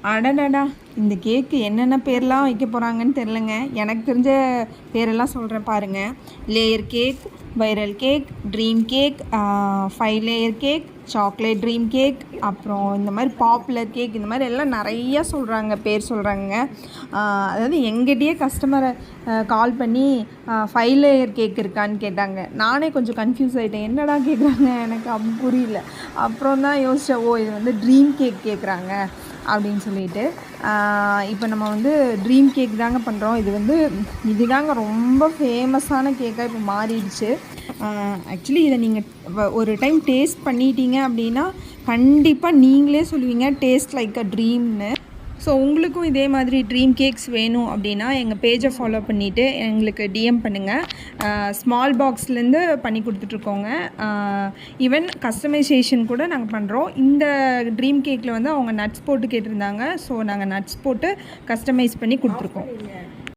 அடடடா! இந்த கேக்கு என்னென்ன பேர்லாம் வைக்க போகிறாங்கன்னு தெரிலங்க. எனக்கு தெரிஞ்ச பேரெல்லாம் சொல்கிறேன் பாருங்கள். Layer cake, viral cake, dream cake, 5 layer cake, chocolate dream cake, அப்புறம் இந்த மாதிரி பாப்புலர் கேக், இந்த மாதிரி எல்லாம் நிறையா சொல்கிறாங்க, பேர் சொல்கிறாங்க. அதாவது எங்கிட்டயே கஸ்டமரை கால் பண்ணி 5 லேயர் கேக் இருக்கான்னு கேட்டாங்க. நானே கொஞ்சம் கன்ஃபியூஸ் ஆகிட்டேன், என்னடா கேட்குறாங்க எனக்கு அப்படி புரியல. அப்புறம் தான் யோசித்தேன், ஓ இது வந்து ட்ரீம் கேக் கேட்குறாங்க அப்படின்னு சொல்லிட்டு. இப்போ நம்ம வந்து ட்ரீம் கேக் தாங்க பண்ணுறோம். இதுதாங்க ரொம்ப ஃபேமஸான கேக்காக இப்போ மாறிடுச்சு. ஆக்சுவலி இதை நீங்கள் ஒரு டைம் டேஸ்ட் பண்ணிட்டீங்க அப்படின்னா கண்டிப்பாக நீங்களே சொல்லுவீங்க டேஸ்ட் லைக் அ ட்ரீம்னு. ஸோ உங்களுக்கும் இதே மாதிரி ட்ரீம் கேக்ஸ் வேணும் அப்படின்னா எங்கள் பேஜை ஃபாலோ பண்ணிவிட்டு எங்களுக்கு டிஎம் பண்ணுங்கள். ஸ்மால் பாக்ஸ்லேருந்து பண்ணி கொடுத்துட்ருக்கோங்க. ஈவன் கஸ்டமைசேஷன் கூட நாங்கள் பண்ணுறோம். இந்த ட்ரீம் கேக்கில் வந்து அவங்க நட்ஸ் போட்டு கேட்டிருந்தாங்க. ஸோ நாங்கள் நட்ஸ் போட்டு கஸ்டமைஸ் பண்ணி கொடுத்துருக்கோம்.